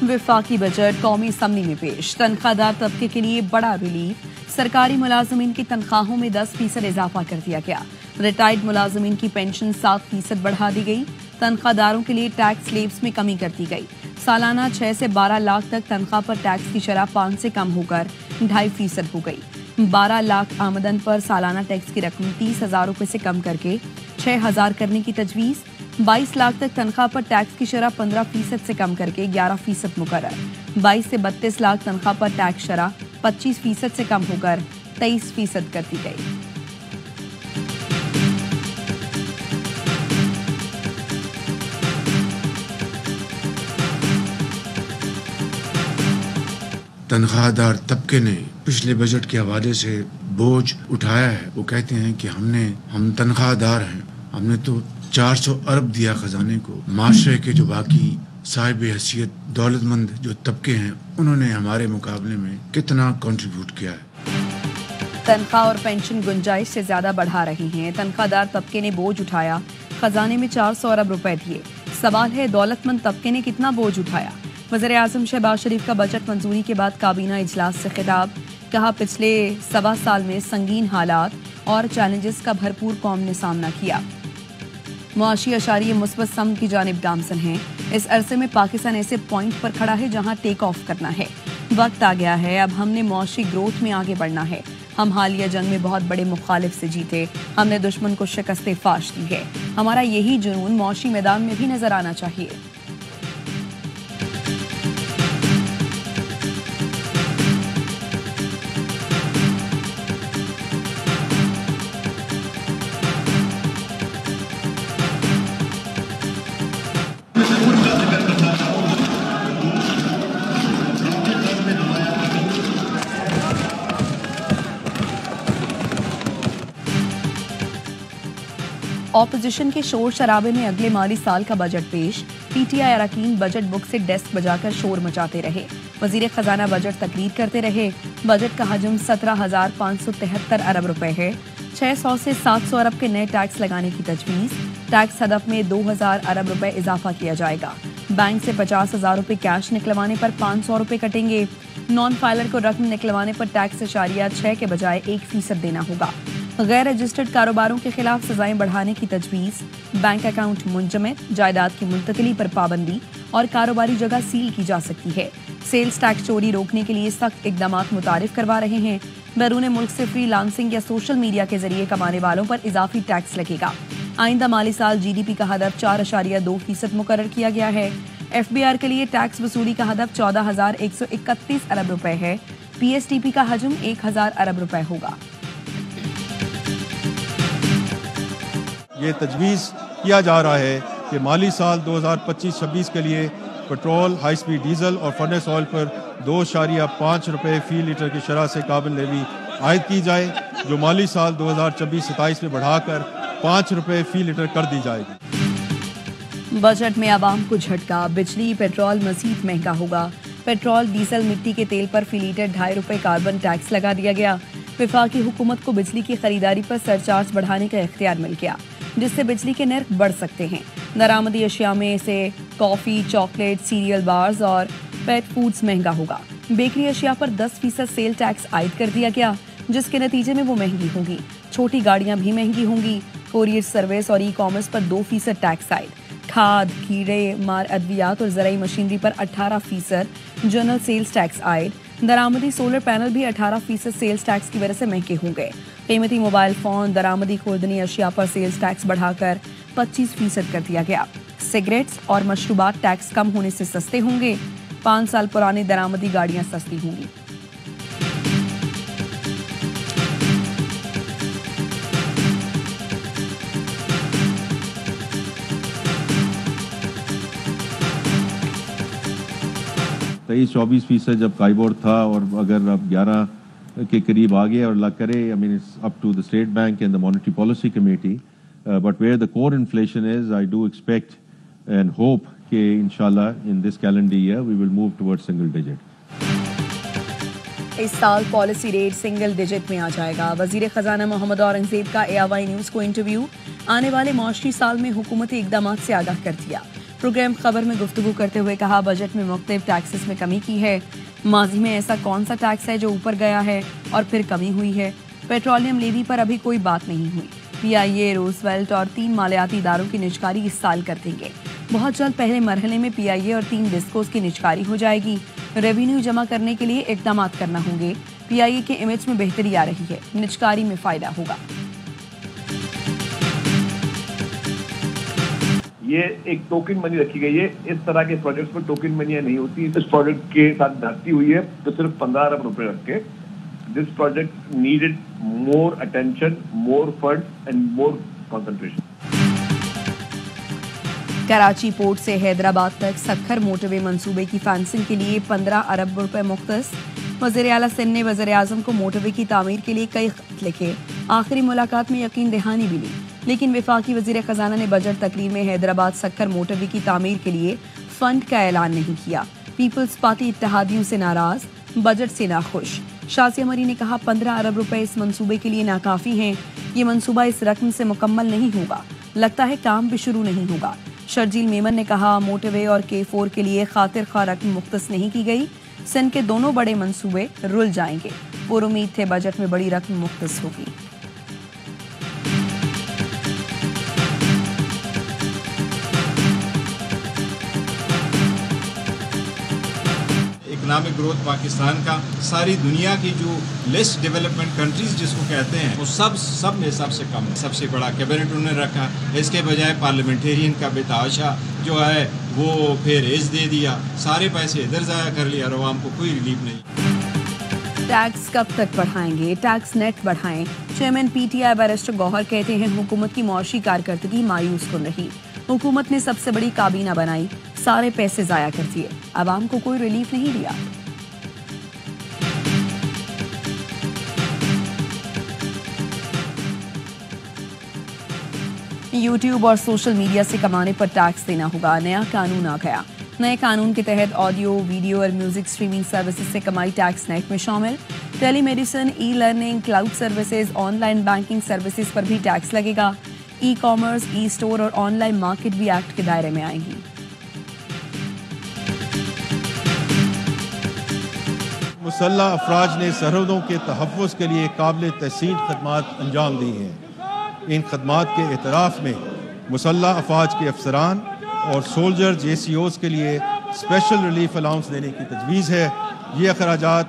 विफाकी budget कौमी assembly में पेश। तनख्वाहदार तबके के लिए बड़ा रिलीफ। सरकारी मुलाजमीन की तनख्वाहों में 10% इजाफा कर दिया गया। रिटायर्ड मुलाजमीन की पेंशन 7% बढ़ा दी गई। तनख्वाहदारों के लिए टैक्स स्लेब्स में कमी कर दी गई। सालाना 6 से 12 लाख तक तनख्वाह पर टैक्स की शरह 5 से कम होकर 2.5% हो गई। 12 लाख आमदन पर सालाना टैक्स की रकम 30,000 रुपए से कम करके 6,000 करने की तजवीज़। 22 लाख तक तनख्वाह पर टैक्स की शरह 15% से कम करके 11% मुकर्रर। 22 से 32 लाख तनख्वाह पर टैक्स शरह 25% से कम होकर 23% कर दी गई। तनख्वाहदार तबके ने पिछले बजट के हवाले से बोझ उठाया है। वो कहते हैं कि हम तनख्वाहदार हैं, हमने तो 400 अरब दिया खजाने को। माशरे के जो बाकी साहिब हैसियत दौलतमंद जो तबके हैं, उन्होंने हमारे मुकाबले में कितना कंट्रीब्यूट किया है। तनख्वाह और पेंशन गुंजाइश से ज्यादा बढ़ा रही हैं। तनख्वाहदार तबके ने बोझ उठाया, खजाने में 400 अरब रुपए दिए। सवाल है दौलतमंद तबके ने कितना बोझ उठाया। वज़ीर-ए-आज़म शहबाज शरीफ का बजट मंजूरी के बाद काबीना इजलास से खिताब। कहा पिछले 1.25 साल में संगीन हालात और चैलेंजेस का भरपूर कौम ने सामना किया। मुआशी अशारिये मुस्बत सम की जानिब गामजन हैं। इस अरसे में पाकिस्तान ऐसे पॉइंट पर खड़ा है जहां टेक ऑफ करना है। वक्त आ गया है, अब हमने मुआशी ग्रोथ में आगे बढ़ना है। हम हालिया जंग में बहुत बड़े मुखालिफ से जीते, हमने दुश्मन को शिकस्त फाश दी है। हमारा यही जुनून मुआशी मैदान में भी नजर आना चाहिए। ऑपोजिशन के शोर शराबे में अगले माली साल का बजट पेश। पीटीआई अरकान बजट बुक से डेस्क बजाकर शोर मचाते रहे। वजीर खजाना बजट तकरीर करते रहे। बजट का हजम 17,573 अरब रुपए है। 600 से 700 अरब के नए टैक्स लगाने की तजवीज़। टैक्स हदफ में 2,000 अरब रुपए इजाफा किया जाएगा। बैंक से 50,000 रुपए कैश निकलवाने पर 500 रुपए कटेंगे। नॉन फाइलर को रकम निकलवाने पर टैक्स इशारिया 6 के बजाय 1% देना होगा। गैर रजिस्टर्ड कारोबारों के खिलाफ सजाएं बढ़ाने की तजवीज़। बैंक अकाउंट मुंजमद, जायदाद की मुंतकिली पर पाबंदी और कारोबारी जगह सील की जा सकती है। सेल्स टैक्स चोरी रोकने के लिए सख्त इकदाम मुतारिफ करवा रहे हैं। बैरून मुल्क से फ्रीलांसिंग या सोशल मीडिया के जरिए कमाने वालों पर इजाफी टैक्स लगेगा। आइंदा माली साल GDP का हदफ 4.2% मुकर्रर किया गया है। FBR के लिए टैक्स वसूली का हदफ 14,131 अरब रुपए है। PSTP का हजम 1,000 अरब रुपए होगा। ये तजवीज़ किया जा रहा है कि माली साल 2025-26 के लिए पेट्रोल, हाई स्पीड डीजल और फर्नेस ऑयल पर 2.5 रुपये फी लीटर की शरह से काबिल लेवी आयद की जाए, जो माली साल 2026-27 में बढ़ाकर 5 रुपये फी लीटर कर दी जाएगी। बजट में आवाम को झटका। बिजली पेट्रोल मजीद महंगा होगा। पेट्रोल डीजल मिट्टी के तेल पर फी लीटर 2.5 रुपये कार्बन टैक्स लगा दिया गया। विफाकी हुकूमत को बिजली की खरीदारी पर सरचार्ज बढ़ाने का इख्तियार मिल गया, जिससे बिजली के नर्ख बढ़ सकते हैं। दरामदी अशिया में से कॉफ़ी, चॉकलेट, सीरियल बार्स और पेट फूड्स महंगा होगा। बेकरी अशिया पर 10% सेल टैक्स आयद कर दिया गया, जिसके नतीजे में वो महंगी होंगी। छोटी गाड़ियां भी महंगी होंगी। कोरियर सर्विस और ई-कॉमर्स पर 2% टैक्स आयद। खाद, कीड़े मार अद्वियात और ज़राई मशीनरी पर 18% जनरल सेल्स टैक्स आयद। दरामदी सोलर पैनल भी 18% सेल्स टैक्स की वजह से महंगे होंगे। कीमती मोबाइल फोन, दरामदी खुर्दनी अशिया पर सेल्स टैक्स बढ़ाकर 25% कर दिया गया। सिगरेट्स और मशरूबात टैक्स कम होने से सस्ते होंगे। 5 साल पुरानी दरामदी गाड़ियां सस्ती होंगी। तेईस 24% जब काइबोर था और अगर अब 11 के करीब आ गया और अल्लाह करे, I mean it's up to the State Bank and the monetary policy committee, but where the core inflation is, I do expect and hope कि इंशाल्लाह in this calendar year we will move towards single digit. इस साल policy rate single digit में आ जाएगा। वजीर खजाना मोहम्मद औरंगजेब का ARY news को इंटरव्यू। आने वाले मौसमी साल में हुकूमती इकदाम से आगाह कर दिया। प्रोग्राम खबर में गुफ्तगू करते हुए कहा, बजट में मुख्तलिफ टैक्सेस में कमी की है। माजी में ऐसा कौन सा टैक्स है जो ऊपर गया है और फिर कमी हुई है? पेट्रोलियम लेवी पर अभी कोई बात नहीं हुई। PIA, रोजवेल्ट और 3 मालियाती इदारों की निजकारी इस साल कर देंगे। बहुत जल्द पहले मरहले में PIA और 3 डिस्कोस की निजकारी हो जाएगी। रेवेन्यू जमा करने के लिए इकदाम करना होंगे। PIA के इमेज में बेहतरी आ रही है, निजकारी में फायदा होगा। ये एक टोकन मनी रखी गई है। इस तरह के प्रोजेक्ट्स में टोकन मनी नहीं होती। इस प्रोजेक्ट के साथ धरती हुई है तो सिर्फ 15 अरब रुपए रख के this project needed more attention, more funds and more concentration. Karachi port से हैदराबाद तक सक्खर मोटरवे मंसूबे की फैंसिंग के लिए 15 अरब रुपए मुख्तस। वज़ीर आला सिंध ने वज़ीर आज़म को मोटरवे की तामीर के लिए कई खत लिखे। आखिरी मुलाकात में यकीन दहानी भी ली, लेकिन वफाकी वज़ीर खजाना ने बजट तकरीर में हैदराबाद सक्खर मोटरवे की तामीर के लिए फंड का ऐलान नहीं किया। पीपल्स पार्टी इत्तेहादियों से नाराज, बजट से नाखुश। शासिया मरी ने कहा, 15 अरब रुपए इस मंसूबे के लिए नाकाफी हैं। ये मंसूबा इस रकम से मुकम्मल नहीं होगा, लगता है काम भी शुरू नहीं होगा। शर्जील मेमन ने कहा, मोटरवे और K4 के लिए खातिर खा रकम मुख्तस नहीं की गई। सिंध के दोनों बड़े मंसूबे रुल जाएंगे। पुरुमीद थे बजट में बड़ी रकम मुख्तस होगी। इकोनॉमिक ग्रोथ पाकिस्तान का सारी दुनिया की जो लेस डेवलपमेंट कंट्रीज जिसको कहते हैं वो सब में सबसे कम है। सबसे बड़ा कैबिनेट उन्होंने रखा, इसके बजाय पार्लियामेंटेरियन का बेताशा जो है वो फिर एज दे दिया, सारे पैसे इधर ज़ाया कर लिया और आवाम को कोई रिलीफ नहीं। टैक्स कब तक बढ़ाएंगे? टैक्स नेट बढ़ाएं। चेयरमैन PTI बैरिस्टर गौहर कहते हैं, हुकूमत की मुआशी कारकर्दगी मायूस कुन रही। हुकूमत ने सबसे बड़ी काबीना बनाई, सारे पैसे जाया कर दिए, आवाम को कोई रिलीफ नहीं दिया। YouTube और सोशल मीडिया से कमाने पर टैक्स देना होगा। नया कानून आ गया। नए कानून के तहत ऑडियो, वीडियो और म्यूजिक स्ट्रीमिंग सर्विसेज से कमाई टैक्स नेट में शामिल। Telemedicine, e-learning, cloud services, online banking services पर भी टैक्स लगेगा। ई-कॉमर्स, ई-स्टोर और ऑनलाइन मार्केट भी एक्ट के दायरे में आएंगी। मुसल्लह अफराज ने सरहदों के तहफ़्फ़ुज़ के लिए काबिल तहसीन खदमात अंजाम दी हैं। इन खदमात के एतराफ़ में मुसल्लह अफवाज के अफसरान और सोल्जर JCOs के लिए स्पेशल रिलीफ अलाउंस देने की तजवीज़ है। ये अखराजात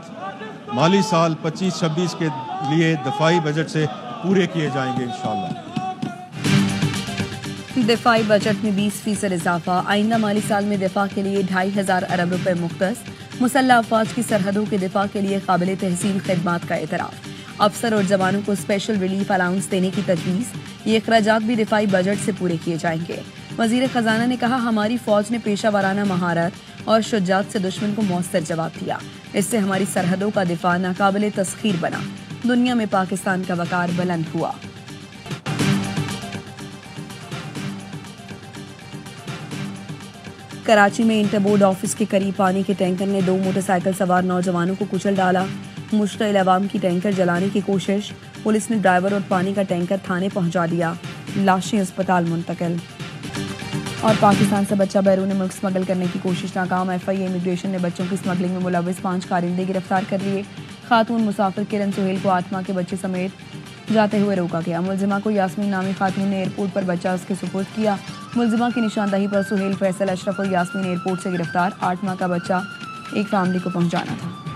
माली साल 25-26 के लिए दफाई बजट से पूरे किए जाएंगे इंशाअल्लाह। दिफाई बजट में 20% इजाफा। आइंदा माली साल में दिफा के लिए 2500 अरब रुपए मुख्तस। मुसल्लह अफवाज की सरहदों के दिफा के लिए काबिल तहसीन खदमात का एतराफ़। अफसर और जवानों को स्पेशल रिलीफ अलाउंस देने की तजवीज़। ये अखराजात भी दिफाई बजट से पूरे किए जाएंगे। वज़ीर ख़जाना ने कहा, हमारी फ़ौज ने पेशा वाराना महारत और शुजात से दुश्मन को मौसर जवाब दिया। इससे हमारी सरहदों का दिफा नाकाबिल तस्खीर बना। दुनिया में पाकिस्तान का वकार बुलंद हुआ। कराची में इंटरबोर्ड ऑफिस के करीब पानी के टैंकर ने 2 मोटरसाइकिल सवार नौजवानों को कुचल डाला। मुश्किल अवाम की टैंकर जलाने की कोशिश। पुलिस ने ड्राइवर और पानी का टैंकर थाने पहुंचा दिया। लाशें अस्पताल मुंतकिल। और पाकिस्तान से बच्चा बैरून मुल्क स्मगल करने की कोशिश नाकाम। FIA इमिग्रेशन ने बच्चों की स्मगलिंग में मुलविस 5 कारिंदे गिरफ्तार कर लिए। खातून मुसाफिर किरण सुहेल को 8 माह के बच्चे समेत जाते हुए रोका गया। मुलजिमा को यास्मीन नामी खातून ने एयरपोर्ट पर बच्चा उसके सुपुर्द किया। मुलजिमा की निशानदही पर सुहेल, फैसल, अशरफ और यास्मीन एयरपोर्ट से गिरफ्तार। 8 माह का बच्चा एक फैमिली को पहुंचाना था।